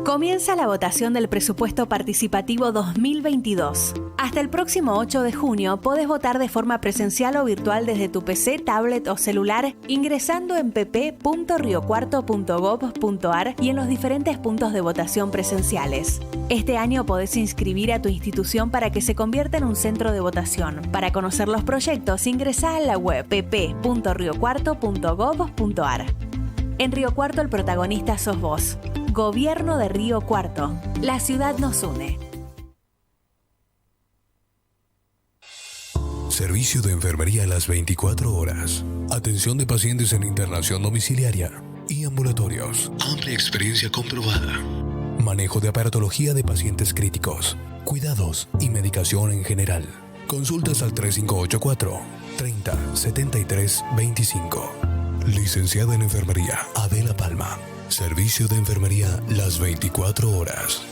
Comienza la votación del presupuesto participativo 2022. Hasta el próximo 8 de junio podés votar de forma presencial o virtual desde tu PC, tablet o celular ingresando en pp.riocuarto.gov.ar y en los diferentes puntos de votación presenciales. Este año podés inscribir a tu institución para que se convierta en un centro de votación. Para conocer los proyectos, ingresá a la web pp.riocuarto.gov.ar. En Río Cuarto el protagonista sos vos. Gobierno de Río Cuarto. La ciudad nos une. Servicio de enfermería a las 24 horas. Atención de pacientes en internación domiciliaria y ambulatorios. Amplia experiencia comprobada. Manejo de aparatología de pacientes críticos. Cuidados y medicación en general. Consultas al 3584 30 73 25. Licenciada en enfermería Adela Palma. Servicio de enfermería las 24 horas.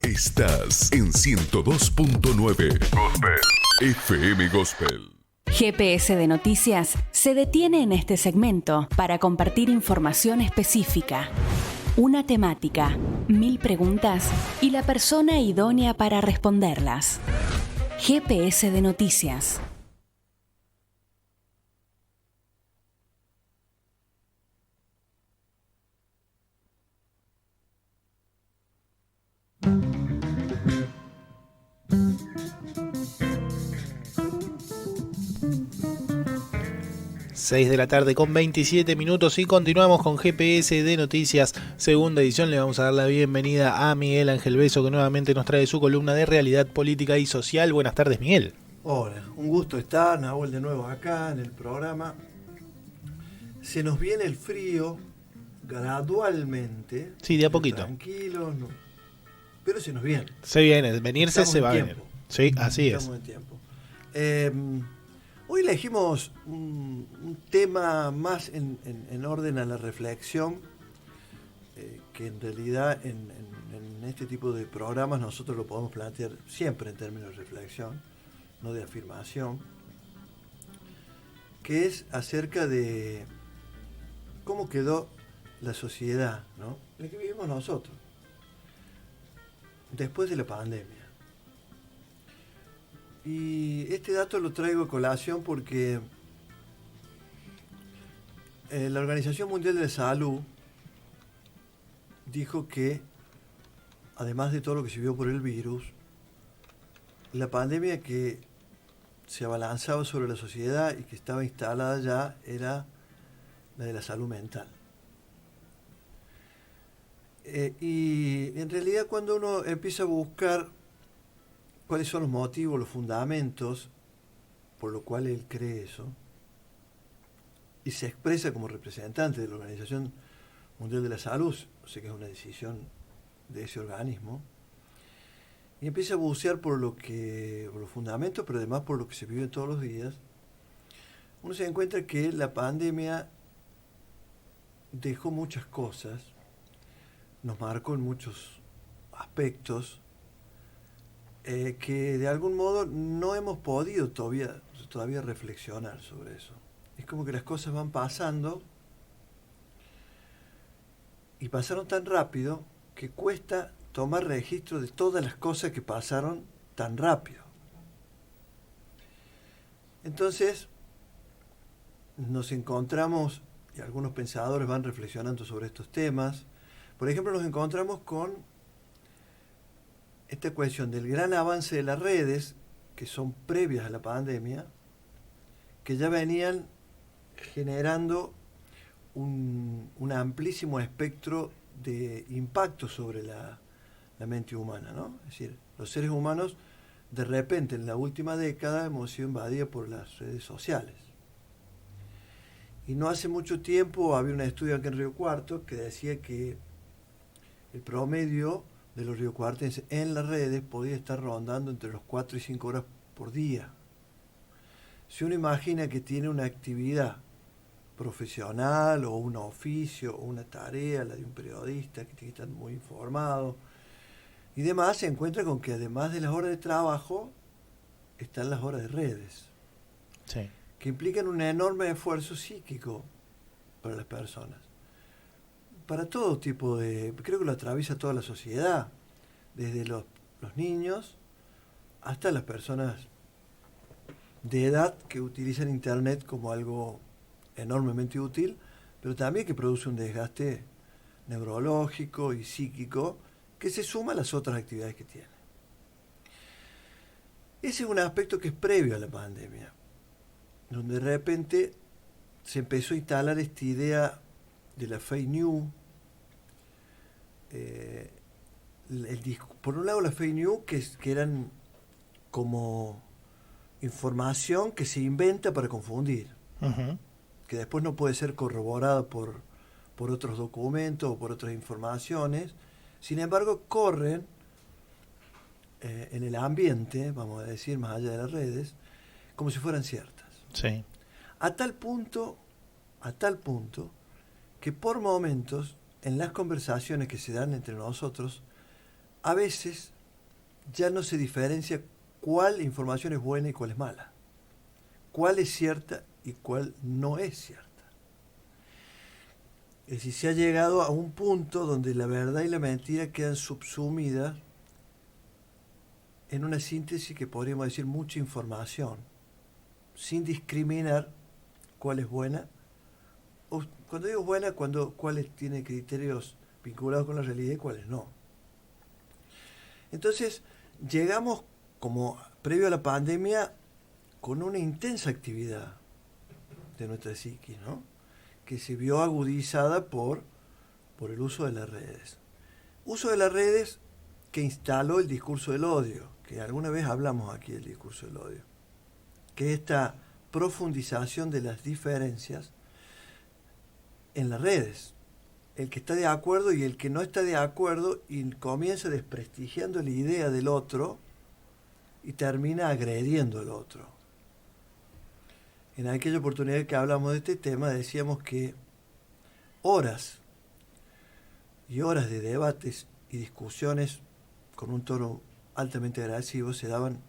Estás en 102.9 Gospel FM Gospel. GPS de Noticias se detiene en este segmento para compartir información específica. Una temática, 1000 preguntas y la persona idónea para responderlas. GPS de Noticias. Seis de la tarde con 27 minutos y continuamos con GPS de Noticias, segunda edición. Le vamos a dar la bienvenida a Miguel Ángel Beso, que nuevamente nos trae su columna de realidad política y social. Buenas tardes, Miguel. Hola, un gusto estar, Nahuel, de nuevo acá en el programa. Se nos viene el frío gradualmente. Sí, de a poquito. Tranquilos, no, pero se nos viene. Se viene, venirse Estamos se va a en venir. tiempo. Sí, así es. Estamos en tiempo. Hoy elegimos un tema más en orden a la reflexión, que en realidad en este tipo de programas nosotros lo podemos plantear siempre en términos de reflexión, no de afirmación, que es acerca de cómo quedó la sociedad, ¿no?, en la que vivimos nosotros, después de la pandemia. Y este dato lo traigo a colación porque la Organización Mundial de la Salud dijo que, además de todo lo que se vio por el virus, la pandemia que se abalanzaba sobre la sociedad y que estaba instalada ya era la de la salud mental. Y en realidad cuando uno empieza a buscar cuáles son los motivos, los fundamentos por los cuales él cree eso, y se expresa como representante de la Organización Mundial de la Salud, o sea que es una decisión de ese organismo, y empieza a bucear por los fundamentos, pero además por lo que se vive todos los días, uno se encuentra que la pandemia dejó muchas cosas, nos marcó en muchos aspectos, que de algún modo no hemos podido todavía reflexionar sobre eso. Es como que las cosas van pasando y pasaron tan rápido que cuesta tomar registro de todas las cosas que pasaron tan rápido. Entonces nos encontramos, y algunos pensadores van reflexionando sobre estos temas. Por ejemplo, nos encontramos con esta cuestión del gran avance de las redes, que son previas a la pandemia, que ya venían generando un amplísimo espectro de impacto sobre la mente humana, ¿no? Es decir, los seres humanos, de repente, en la última década, hemos sido invadidos por las redes sociales. Y no hace mucho tiempo había un estudio aquí en Río Cuarto que decía que el promedio de los riocuartenses en las redes podía estar rondando entre los 4 y 5 horas por día. Si uno imagina que tiene una actividad profesional o un oficio o una tarea, la de un periodista que tiene que estar muy informado y demás, se encuentra con que además de las horas de trabajo están las horas de redes, Sí. que implican un enorme esfuerzo psíquico para las personas. para todo tipo de... Creo que lo atraviesa toda la sociedad, desde los niños hasta las personas de edad que utilizan Internet como algo enormemente útil, pero también que produce un desgaste neurológico y psíquico que se suma a las otras actividades que tiene. Ese es un aspecto que es previo a la pandemia, donde de repente se empezó a instalar esta idea de la fake news. Por un lado la fake news, que eran como información que se inventa para confundir, Uh-huh. que después no puede ser corroborada por otros documentos o por otras informaciones. Sin embargo, corren en el ambiente, vamos a decir, más allá de las redes, como si fueran ciertas. Sí. A tal punto que por momentos, en las conversaciones que se dan entre nosotros, a veces ya no se diferencia cuál información es buena y cuál es mala, cuál es cierta y cuál no es cierta. Es decir, se ha llegado a un punto donde la verdad y la mentira quedan subsumidas en una síntesis que podríamos decir mucha información, sin discriminar cuál es buena. O, cuando digo buena, cuáles tienen criterios vinculados con la realidad y cuáles no. Entonces, llegamos, como previo a la pandemia, con una intensa actividad de nuestra psiquis, ¿no? Que se vio agudizada por el uso de las redes. Uso de las redes que instaló el discurso del odio, que alguna vez hablamos aquí del discurso del odio, que es esta profundización de las diferencias en las redes. El que está de acuerdo y el que no está de acuerdo, y comienza desprestigiando la idea del otro y termina agrediendo al otro. En aquella oportunidad que hablamos de este tema decíamos que horas y horas de debates y discusiones con un tono altamente agresivo se daban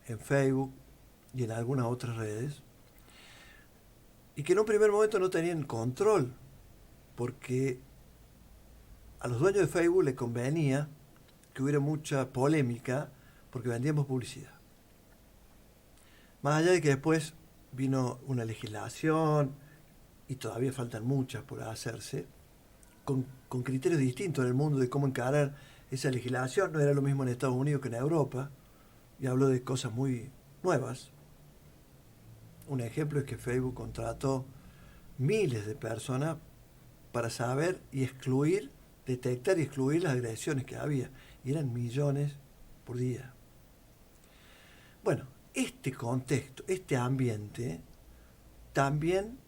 en Facebook y en algunas otras redes, y que en un primer momento no tenían control, porque a los dueños de Facebook les convenía que hubiera mucha polémica porque vendíamos publicidad. Más allá de que después vino una legislación, y todavía faltan muchas por hacerse, con criterios distintos en el mundo de cómo encarar esa legislación. No era lo mismo en Estados Unidos que en Europa, y hablo de cosas muy nuevas. Un ejemplo es que Facebook contrató miles de personas para saber y excluir, detectar y excluir las agresiones que había, y eran millones por día. Bueno, este contexto, este ambiente, también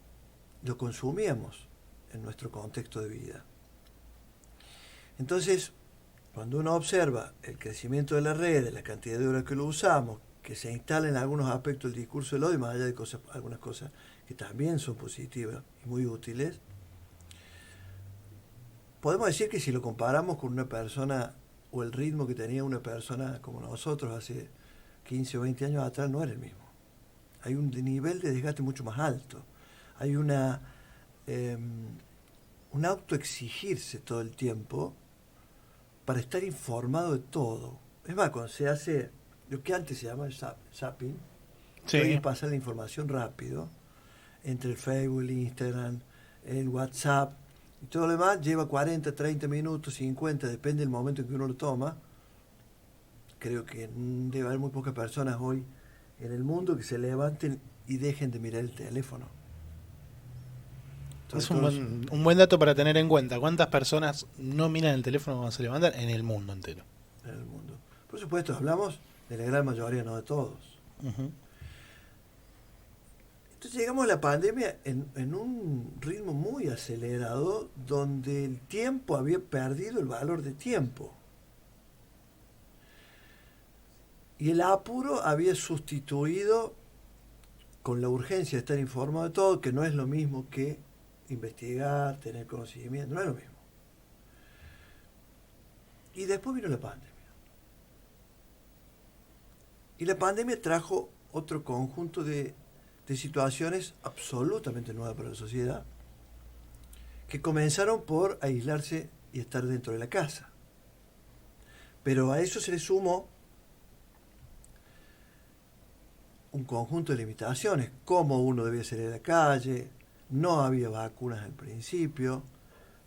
lo consumíamos en nuestro contexto de vida. Entonces, cuando uno observa el crecimiento de las redes, la cantidad de horas que lo usamos, que se instala en algunos aspectos el discurso del odio, más allá de algunas cosas que también son positivas y muy útiles, podemos decir que si lo comparamos con una persona, o el ritmo que tenía una persona como nosotros hace 15 o 20 años atrás, no era el mismo. Hay un nivel de desgaste mucho más alto. Hay un autoexigirse todo el tiempo para estar informado de todo. Es más, cuando se hace lo que antes se llama el zapping, Sí. hay que pasar la información rápido entre el Facebook, el Instagram, el WhatsApp y todo lo demás, lleva 40, 30 minutos, 50, depende del momento en que uno lo toma. Creo que debe haber muy pocas personas hoy en el mundo que se levanten y dejen de mirar el teléfono. Es un buen dato para tener en cuenta. ¿Cuántas personas no miran el teléfono cuando se levantan en el mundo entero? En el mundo. Por supuesto, hablamos de la gran mayoría, no de todos. Uh-huh. Entonces llegamos a la pandemia en un ritmo muy acelerado, donde el tiempo había perdido el valor de tiempo. Y el apuro había sustituido con la urgencia de estar informado de todo, que no es lo mismo que investigar, tener conocimiento, no es lo mismo. Y después vino la pandemia. Y la pandemia trajo otro conjunto de situaciones absolutamente nuevas para la sociedad, que comenzaron por aislarse y estar dentro de la casa. Pero a eso se le sumó un conjunto de limitaciones, cómo uno debía salir a la calle, no había vacunas al principio,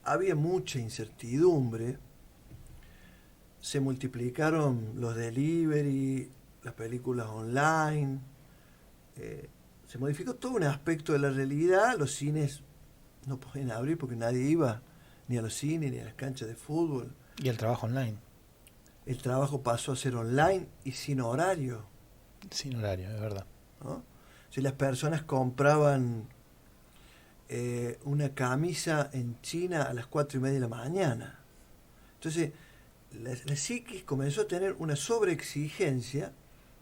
había mucha incertidumbre, se multiplicaron los delivery, las películas online, se modificó todo un aspecto de la realidad, los cines no podían abrir porque nadie iba ni a los cines ni a las canchas de fútbol. Y el trabajo online. El trabajo pasó a ser online y sin horario. Sin horario, es verdad. ¿No? Si las personas compraban una camisa en China a las 4:30 de la mañana. Entonces, la psiquis comenzó a tener una sobreexigencia,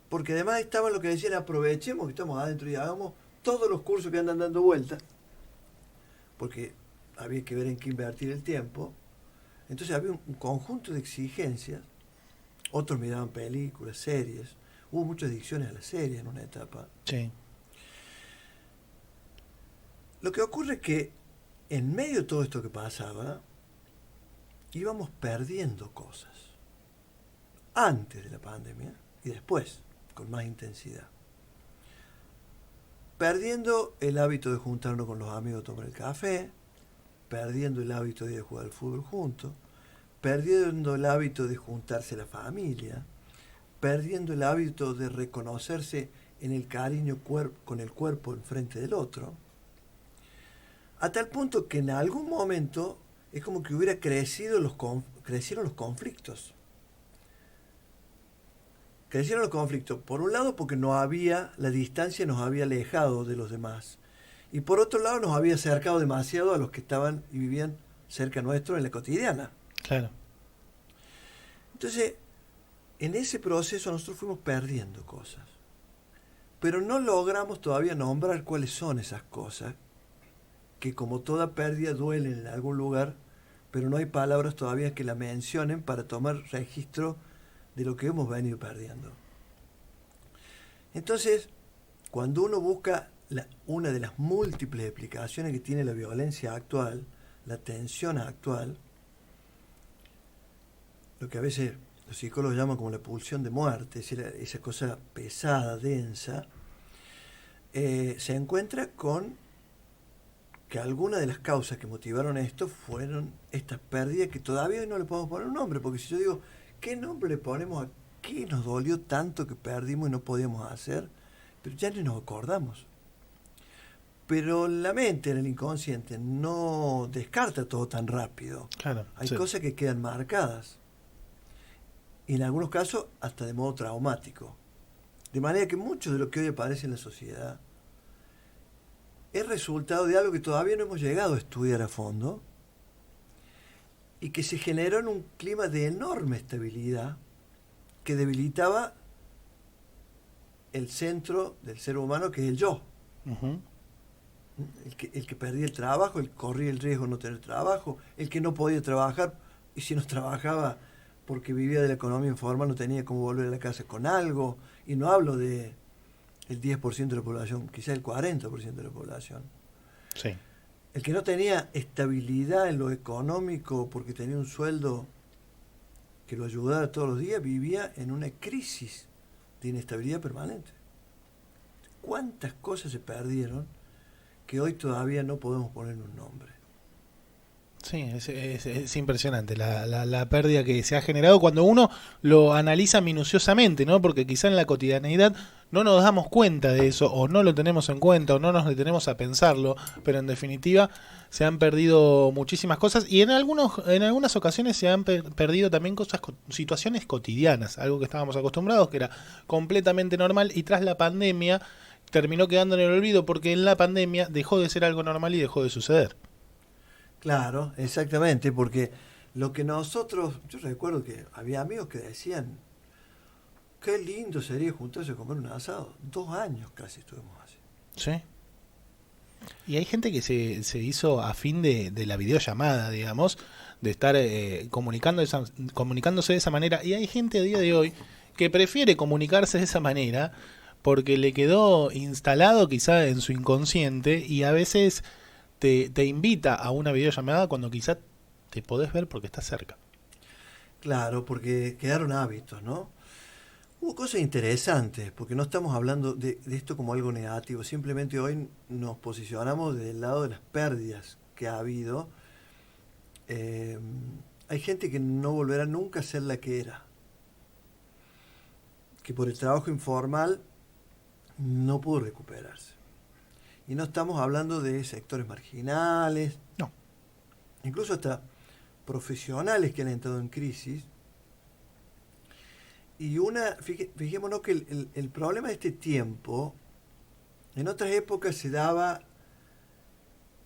porque además estaba lo que decían, aprovechemos que estamos adentro y hagamos todos los cursos que andan dando vuelta, porque había que ver en qué invertir el tiempo. Entonces había un conjunto de exigencias. Otros miraban películas, series. Hubo muchas adicciones a las series en una etapa. Sí. Lo que ocurre es que en medio de todo esto que pasaba, íbamos perdiendo cosas. Antes de la pandemia y después, con más intensidad. Perdiendo el hábito de juntarnos con los amigos a tomar el café, perdiendo el hábito de ir a jugar al fútbol juntos, perdiendo el hábito de juntarse la familia, perdiendo el hábito de reconocerse en el cariño con el cuerpo enfrente del otro, a tal punto que en algún momento es como que hubiera crecieron los conflictos. Crecieron los conflictos, por un lado porque la distancia nos había alejado de los demás, y por otro lado nos había acercado demasiado a los que estaban y vivían cerca nuestro en la cotidiana. Claro. Entonces, en ese proceso nosotros fuimos perdiendo cosas, pero no logramos todavía nombrar cuáles son esas cosas, que como toda pérdida duelen en algún lugar, pero no hay palabras todavía que la mencionen para tomar registro de lo que hemos venido perdiendo. Entonces, cuando uno busca una de las múltiples explicaciones que tiene la violencia actual, la tensión actual, lo que a veces los psicólogos llaman como la pulsión de muerte, es decir, esa cosa pesada, densa, se encuentra con que algunas de las causas que motivaron esto fueron estas pérdidas que todavía hoy no le podemos poner un nombre, porque si yo digo, ¿qué nombre le ponemos a qué nos dolió tanto que perdimos y no podíamos hacer? Pero ya ni nos acordamos. Pero la mente, en el inconsciente, no descarta todo tan rápido. Claro. Hay Sí. cosas que quedan marcadas. Y en algunos casos hasta de modo traumático. De manera que mucho de lo que hoy aparece en la sociedad es resultado de algo que todavía no hemos llegado a estudiar a fondo y que se generó en un clima de enorme estabilidad que debilitaba el centro del ser humano, que es el yo. Uh-huh. El que perdía el trabajo, el que corría el riesgo de no tener trabajo, el que no podía trabajar, y si no trabajaba porque vivía de la economía informal no tenía cómo volver a la casa con algo, y no hablo de el 10% de la población, quizá el 40% de la población. Sí. El que no tenía estabilidad en lo económico porque tenía un sueldo que lo ayudara todos los días, vivía en una crisis de inestabilidad permanente. ¿Cuántas cosas se perdieron que hoy todavía no podemos poner un nombre? Sí, es impresionante la pérdida que se ha generado cuando uno lo analiza minuciosamente, ¿no? Porque quizá en la cotidianeidad no nos damos cuenta de eso, o no lo tenemos en cuenta, o no nos detenemos a pensarlo, pero en definitiva se han perdido muchísimas cosas, y en algunas ocasiones se han perdido también situaciones cotidianas, algo que estábamos acostumbrados, que era completamente normal, y tras la pandemia terminó quedando en el olvido, porque en la pandemia dejó de ser algo normal y dejó de suceder. Claro, exactamente, porque lo que nosotros, yo recuerdo que había amigos que decían, qué lindo sería juntarse a comer un asado. 2 años casi estuvimos así. Sí. Y hay gente que se hizo a fin de la videollamada, digamos, de estar comunicándose de esa manera, y hay gente a día de hoy que prefiere comunicarse de esa manera porque le quedó instalado quizá en su inconsciente, y a veces te invita a una videollamada cuando quizá te podés ver porque estás cerca. Claro, porque quedaron hábitos, ¿no? Hubo cosas interesantes, porque no estamos hablando de esto como algo negativo, simplemente hoy nos posicionamos del lado de las pérdidas que ha habido. Hay gente que no volverá nunca a ser la que era, que por el trabajo informal no pudo recuperarse. Y no estamos hablando de sectores marginales, No. incluso hasta profesionales que han entrado en crisis. Y fijémonos que el problema de este tiempo, en otras épocas se daba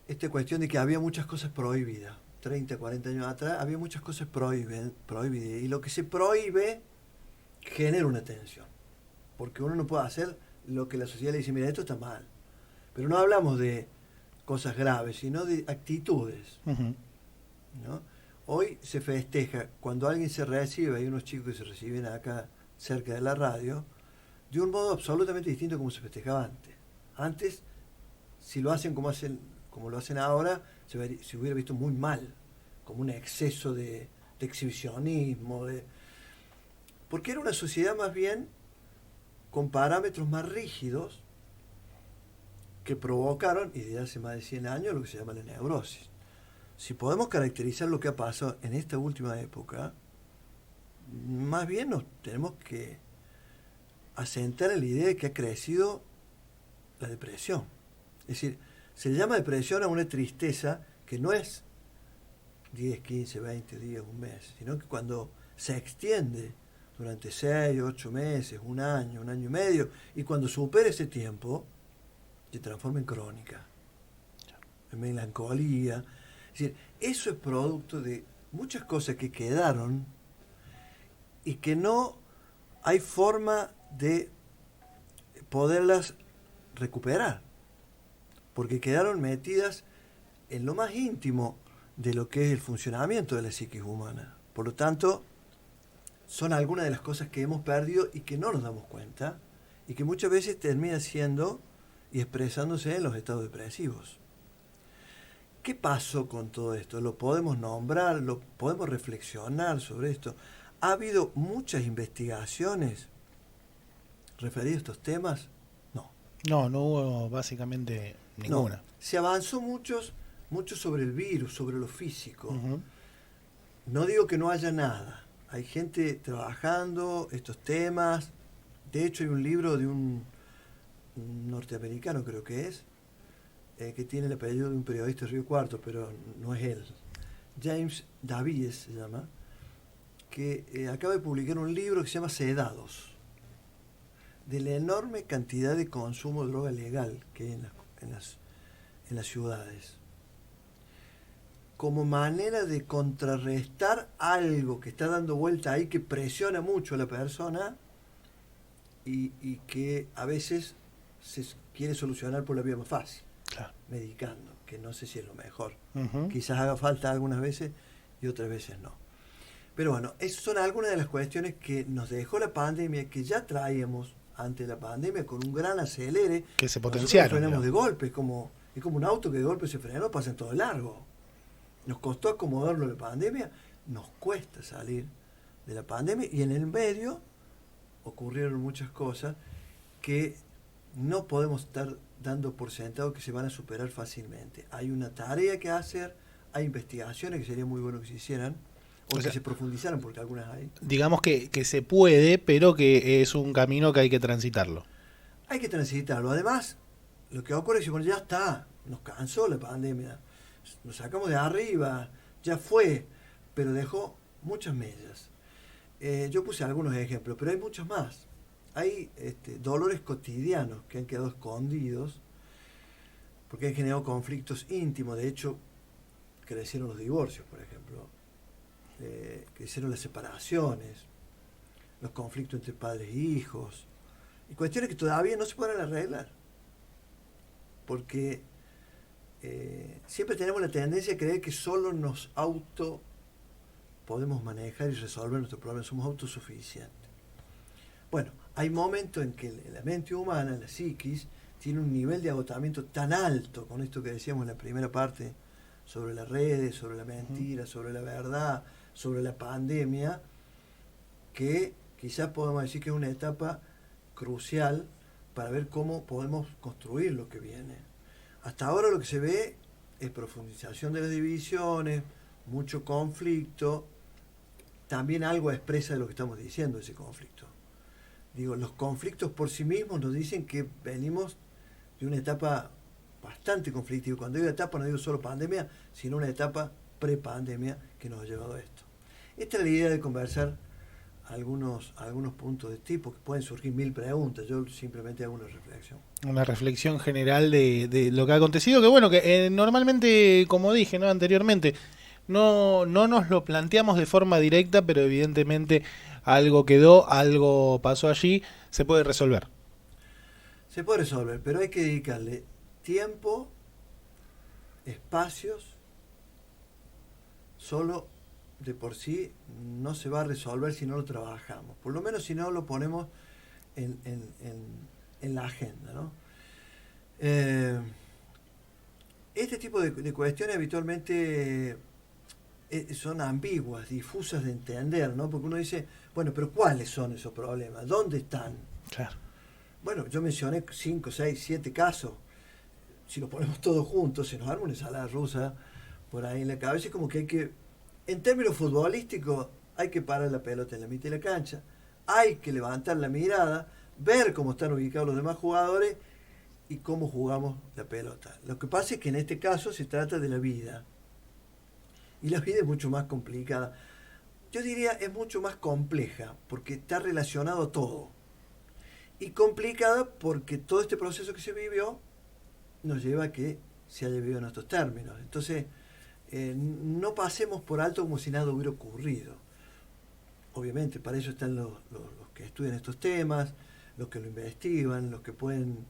esta cuestión de que había muchas cosas prohibidas. 30, 40 años atrás había muchas cosas prohibidas. Y lo que se prohíbe genera una tensión. Porque uno no puede hacer lo que la sociedad le dice, mira, esto está mal. Pero no hablamos de cosas graves, sino de actitudes. Uh-huh. ¿No? Hoy se festeja, cuando alguien se recibe, hay unos chicos que se reciben acá cerca de la radio, de un modo absolutamente distinto a como se festejaba antes. Antes, si lo hacen como lo hacen ahora, se hubiera visto muy mal, como un exceso de exhibicionismo, porque era una sociedad más bien con parámetros más rígidos que provocaron, y desde hace más de 100 años, lo que se llama la neurosis. Si podemos caracterizar lo que ha pasado en esta última época, más bien nos tenemos que asentar en la idea de que ha crecido la depresión. Es decir, se le llama depresión a una tristeza que no es 10, 15, 20 días, un mes, sino que cuando se extiende durante 6, 8 meses, un año y medio, y cuando supera ese tiempo, se transforma en crónica, en melancolía. Es decir, eso es producto de muchas cosas que quedaron y que no hay forma de poderlas recuperar, porque quedaron metidas en lo más íntimo de lo que es el funcionamiento de la psiquis humana. Por lo tanto, son algunas de las cosas que hemos perdido y que no nos damos cuenta, y que muchas veces termina siendo y expresándose en los estados depresivos. ¿Qué pasó con todo esto? ¿Lo podemos nombrar? ¿Lo podemos reflexionar sobre esto? ¿Ha habido muchas investigaciones referidas a estos temas? No. No hubo básicamente ninguna. No. Se avanzó mucho sobre el virus, sobre lo físico. Uh-huh. No digo que no haya nada. Hay gente trabajando estos temas. De hecho, hay un libro de un norteamericano, creo que es, que tiene el apellido de un periodista de Río Cuarto, pero no es él. James Davies se llama, que acaba de publicar un libro que se llama Sedados, de la enorme cantidad de consumo de droga legal que hay en las ciudades, como manera de contrarrestar algo que está dando vuelta ahí, que presiona mucho a la persona y que a veces se quiere solucionar por la vía más fácil. Claro. Medicando, que no sé si es lo mejor. Uh-huh. Quizás haga falta algunas veces y otras veces no. Pero bueno, esas son algunas de las cuestiones que nos dejó la pandemia, que ya traíamos antes de la pandemia con un gran acelere. Que se potenciaron. Nosotros frenamos de golpe, es como un auto que de golpe se frenó, pasa en todo largo. Nos costó acomodarlo a la pandemia, nos cuesta salir de la pandemia, y en el medio ocurrieron muchas cosas que no podemos estar dando por sentado que se van a superar fácilmente. Hay una tarea que hacer, hay investigaciones que sería muy bueno que se hicieran, o que se profundizaran, porque algunas hay. Digamos que se puede, pero que es un camino que hay que transitarlo. Hay que transitarlo. Además, lo que ocurre es que bueno, ya está, nos cansó la pandemia, nos sacamos de arriba, ya fue, pero dejó muchas mellas. Yo puse algunos ejemplos, pero hay muchos más. Hay dolores cotidianos que han quedado escondidos porque han generado conflictos íntimos. De hecho, crecieron los divorcios, por ejemplo, crecieron las separaciones, los conflictos entre padres e hijos, y cuestiones que todavía no se pueden arreglar, porque siempre tenemos la tendencia a creer que solo nos podemos manejar y resolver nuestros problemas, somos autosuficientes. Bueno, hay momentos en que la mente humana, la psiquis, tiene un nivel de agotamiento tan alto con esto que decíamos en la primera parte sobre las redes, sobre la mentira, sobre la verdad, sobre la pandemia, que quizás podemos decir que es una etapa crucial para ver cómo podemos construir lo que viene. Hasta ahora lo que se ve es profundización de las divisiones, mucho conflicto, también algo expresa de lo que estamos diciendo ese conflicto. Digo, los conflictos por sí mismos nos dicen que venimos de una etapa bastante conflictiva. Cuando digo etapa no digo solo pandemia, sino una etapa prepandemia que nos ha llevado a esto. Esta es la idea de conversar algunos puntos de tipo, que pueden surgir 1000 preguntas. Yo simplemente hago una reflexión. Una reflexión general de lo que ha acontecido, que bueno, que normalmente, como dije, ¿no?, anteriormente, no nos lo planteamos de forma directa, pero evidentemente algo quedó, algo pasó allí, se puede resolver. Se puede resolver, pero hay que dedicarle tiempo, espacios. Solo de por sí no se va a resolver si no lo trabajamos, por lo menos si no lo ponemos en la agenda, ¿no? Este tipo de cuestiones habitualmente son ambiguas, difusas de entender, ¿no? Porque uno dice, bueno, pero ¿cuáles son esos problemas? ¿Dónde están? Claro. Bueno, yo mencioné 5, 6, 7 casos. Si los ponemos todos juntos, se nos arma una ensalada rusa por ahí en la cabeza. Es como que hay que, en términos futbolísticos, hay que parar la pelota en la mitad de la cancha, hay que levantar la mirada, ver cómo están ubicados los demás jugadores y cómo jugamos la pelota. Lo que pasa es que en este caso se trata de la vida. Y la vida es mucho más complicada. Yo diría es mucho más compleja, porque está relacionado a todo. Y complicada porque todo este proceso que se vivió nos lleva a que se haya vivido en estos términos. Entonces, no pasemos por alto como si nada hubiera ocurrido. Obviamente, para eso están los que estudian estos temas, los que lo investigan, los que pueden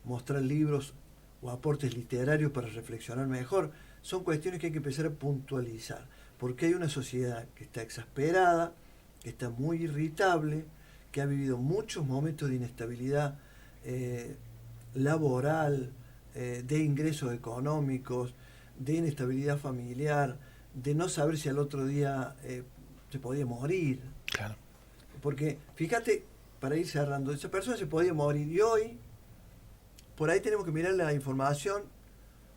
mostrar libros o aportes literarios para reflexionar mejor. Son cuestiones que hay que empezar a puntualizar, porque hay una sociedad que está exasperada, que está muy irritable, que ha vivido muchos momentos de inestabilidad laboral, de ingresos económicos, de inestabilidad familiar, de no saber si al otro día se podía morir. Claro. Porque, fíjate, para ir cerrando, esa persona se podía morir y hoy, por ahí tenemos que mirar la información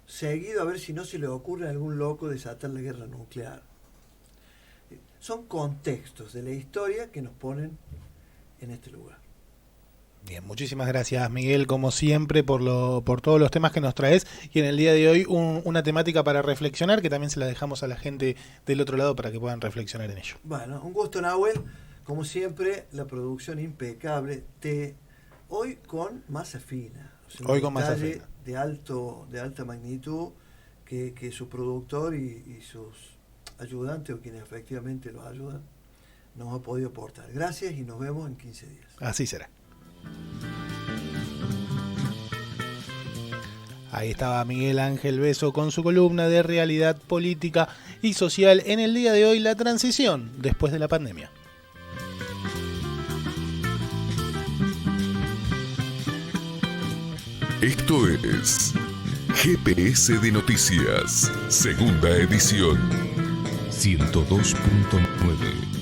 seguido a ver si no se le ocurre a algún loco desatar la guerra nuclear. Son contextos de la historia que nos ponen en este lugar. Bien, muchísimas gracias, Miguel, como siempre, por todos los temas que nos traes, y en el día de hoy una temática para reflexionar, que también se la dejamos a la gente del otro lado para que puedan reflexionar en ello. Bueno, un gusto, Nahuel, como siempre, la producción impecable, hoy con masa fina, o sea, hoy con masa fina, de alta magnitud, que su productor y sus ayudantes, o quienes efectivamente los ayudan, nos ha podido aportar. Gracias y nos vemos en 15 días. Así será. Ahí estaba Miguel Ángel Beso con su columna de realidad política y social en el día de hoy, la transición después de la pandemia. Esto es GPS de Noticias, segunda edición, 102.9.